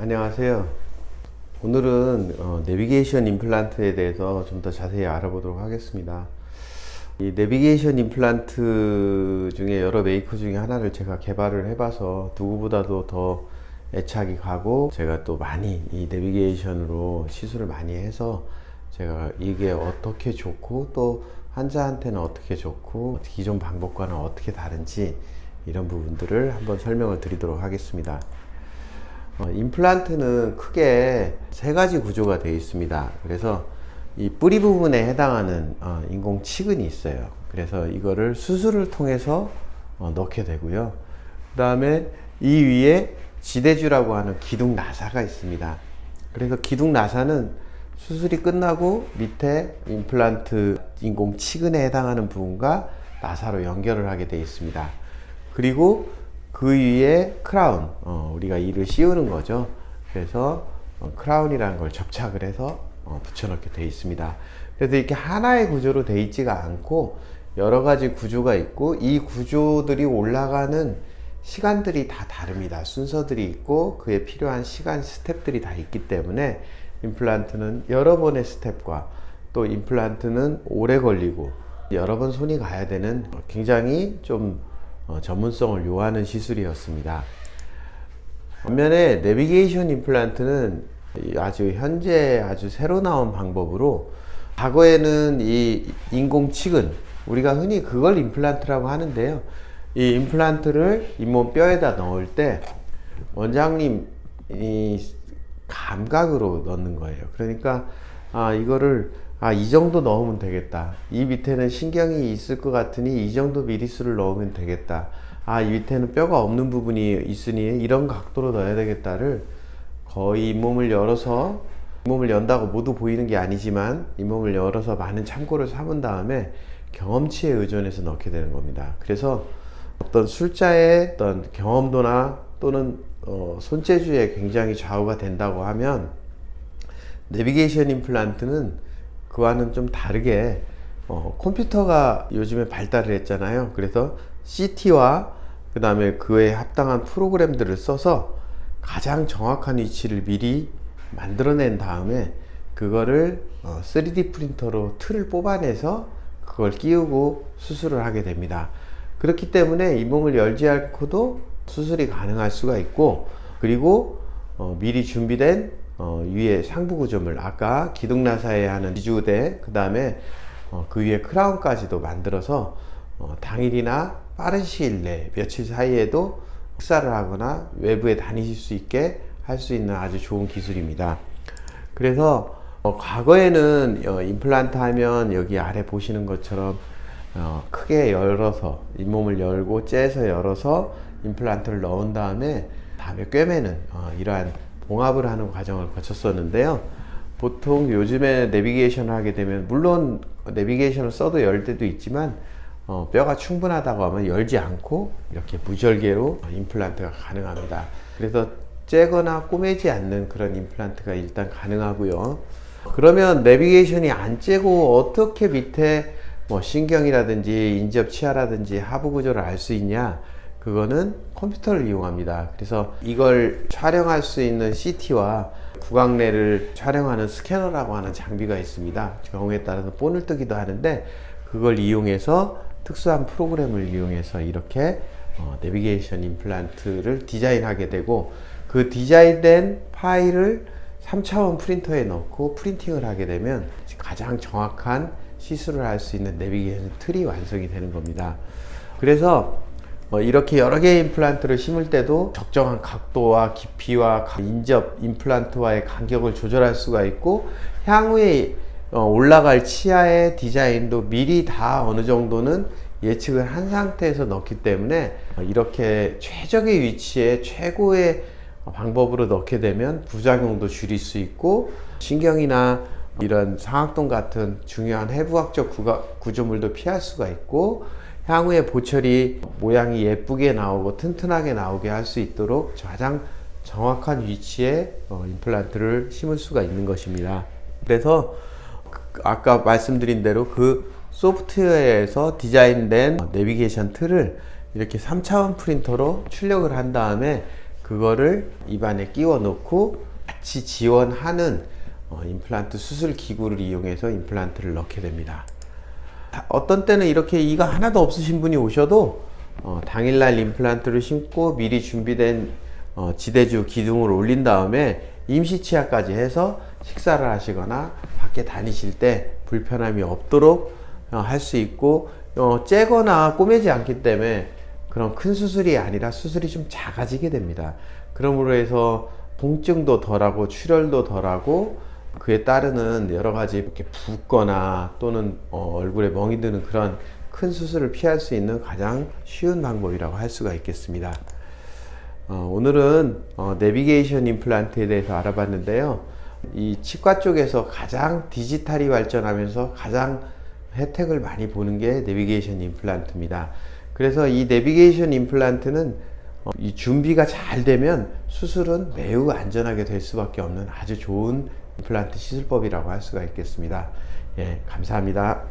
안녕하세요. 오늘은 내비게이션 임플란트에 대해서 좀 더 자세히 알아보도록 하겠습니다. 이 내비게이션 임플란트 중에 여러 메이커 중에 하나를 제가 개발을 해봐서 누구보다도 더 애착이 가고, 제가 또 많이 이 내비게이션으로 시술을 많이 해서 제가 이게 어떻게 좋고 또 환자한테는 어떻게 좋고 기존 방법과는 어떻게 다른지 이런 부분들을 한번 설명을 드리도록 하겠습니다. 임플란트는 크게 세 가지 구조가 되어 있습니다. 그래서 이 뿌리 부분에 해당하는 인공 치근이 있어요. 그래서 이거를 수술을 통해서 넣게 되고요. 그 다음에 이 위에 지대주라고 하는 기둥 나사가 있습니다. 그래서 기둥 나사는 수술이 끝나고 밑에 임플란트 인공 치근에 해당하는 부분과 나사로 연결을 하게 되어 있습니다. 그리고 그 위에 크라운, 우리가 이를 씌우는 거죠. 그래서 크라운이라는 걸 접착을 해서 붙여넣게 되어 있습니다. 그래서 이렇게 하나의 구조로 되어 있지가 않고 여러 가지 구조가 있고, 이 구조들이 올라가는 시간들이 다 다릅니다. 순서들이 있고 그에 필요한 시간 스텝들이 다 있기 때문에 임플란트는 여러 번의 스텝과 또 임플란트는 오래 걸리고 여러 번 손이 가야 되는 굉장히 좀 전문성을 요하는 시술이었습니다. 반면에 내비게이션 임플란트는 현재 아주 새로 나온 방법으로, 과거에는 이 인공치근, 우리가 흔히 그걸 임플란트라고 하는데요, 이 임플란트를 잇몸 뼈에다 넣을 때 원장님이 감각으로 넣는 거예요. 그러니까 이거를 이 정도 넣으면 되겠다, 이 밑에는 신경이 있을 것 같으니 이 정도 미리수를 넣으면 되겠다, 이 밑에는 뼈가 없는 부분이 있으니 이런 각도로 넣어야 되겠다를 거의 잇몸을 열어서, 잇몸을 연다고 모두 보이는 게 아니지만 잇몸을 열어서 많은 참고를 삼은 다음에 경험치에 의존해서 넣게 되는 겁니다. 그래서 어떤 술자의 어떤 경험도나 또는 손재주에 굉장히 좌우가 된다고 하면, 내비게이션 임플란트는 그와는 좀 다르게 컴퓨터가 요즘에 발달을 했잖아요. 그래서 CT와 그 다음에 그에 합당한 프로그램들을 써서 가장 정확한 위치를 미리 만들어낸 다음에 그거를 3D 프린터로 틀을 뽑아내서 그걸 끼우고 수술을 하게 됩니다. 그렇기 때문에 잇몸을 열지 않고도 수술이 가능할 수가 있고, 그리고 미리 준비된 위에 상부 구조물, 아까 기둥나사에 하는 지주대, 그 다음에 그 위에 크라운까지도 만들어서 당일이나 빠른 시일 내에 며칠 사이에도 식사를 하거나 외부에 다니실 수 있게 할 수 있는 아주 좋은 기술입니다. 그래서 과거에는 임플란트 하면 여기 아래 보시는 것처럼 크게 열어서, 잇몸을 열고 째서 열어서 임플란트를 넣은 다음에 꿰매는 이러한 봉합을 하는 과정을 거쳤었는데요. 보통 요즘에 내비게이션을 하게 되면, 물론 내비게이션을 써도 열 때도 있지만 뼈가 충분하다고 하면 열지 않고 이렇게 무절개로 임플란트가 가능합니다. 그래서 째거나 꼬매지 않는 그런 임플란트가 일단 가능하고요. 그러면 내비게이션이 안 째고 어떻게 밑에 신경이라든지 인접 치아라든지 하부 구조를 알 수 있냐? 그거는 컴퓨터를 이용합니다. 그래서 이걸 촬영할 수 있는 CT와 구강내를 촬영하는 스캐너라고 하는 장비가 있습니다. 경우에 따라서 본을 뜨기도 하는데, 그걸 이용해서 특수한 프로그램을 이용해서 이렇게 내비게이션 임플란트를 디자인하게 되고, 그 디자인된 파일을 3차원 프린터에 넣고 프린팅을 하게 되면 가장 정확한 시술을 할 수 있는 내비게이션 틀이 완성이 되는 겁니다. 그래서 이렇게 여러 개의 임플란트를 심을 때도 적정한 각도와 깊이와 인접 임플란트와의 간격을 조절할 수가 있고, 향후에 올라갈 치아의 디자인도 미리 다 어느 정도는 예측을 한 상태에서 넣기 때문에 이렇게 최적의 위치에 최고의 방법으로 넣게 되면 부작용도 줄일 수 있고, 신경이나 이런 상악동 같은 중요한 해부학적 구조물도 피할 수가 있고, 향후에 보철이 모양이 예쁘게 나오고 튼튼하게 나오게 할 수 있도록 가장 정확한 위치에 임플란트를 심을 수가 있는 것입니다. 그래서 아까 말씀드린 대로 그 소프트웨어에서 디자인된 내비게이션 틀을 이렇게 3차원 프린터로 출력을 한 다음에 그거를 입안에 끼워 넣고 같이 지원하는 임플란트 수술 기구를 이용해서 임플란트를 넣게 됩니다. 어떤 때는 이렇게 이가 하나도 없으신 분이 오셔도 당일날 임플란트를 심고 미리 준비된 지대주 기둥을 올린 다음에 임시 치아까지 해서 식사를 하시거나 밖에 다니실 때 불편함이 없도록 할 수 있고, 째거나 꼬매지 않기 때문에 그런 큰 수술이 아니라 수술이 좀 작아지게 됩니다. 그러므로 해서 통증도 덜하고 출혈도 덜하고 그에 따르는 여러 가지 이렇게 붓거나 또는 얼굴에 멍이 드는 그런 큰 수술을 피할 수 있는 가장 쉬운 방법이라고 할 수가 있겠습니다. 오늘은 내비게이션 임플란트에 대해서 알아봤는데요. 이 치과 쪽에서 가장 디지털이 발전하면서 가장 혜택을 많이 보는 게 내비게이션 임플란트입니다. 그래서 이 내비게이션 임플란트는 이 준비가 잘 되면 수술은 매우 안전하게 될 수밖에 없는 아주 좋은 임플란트 시술법이라고 할 수가 있겠습니다. 예, 감사합니다.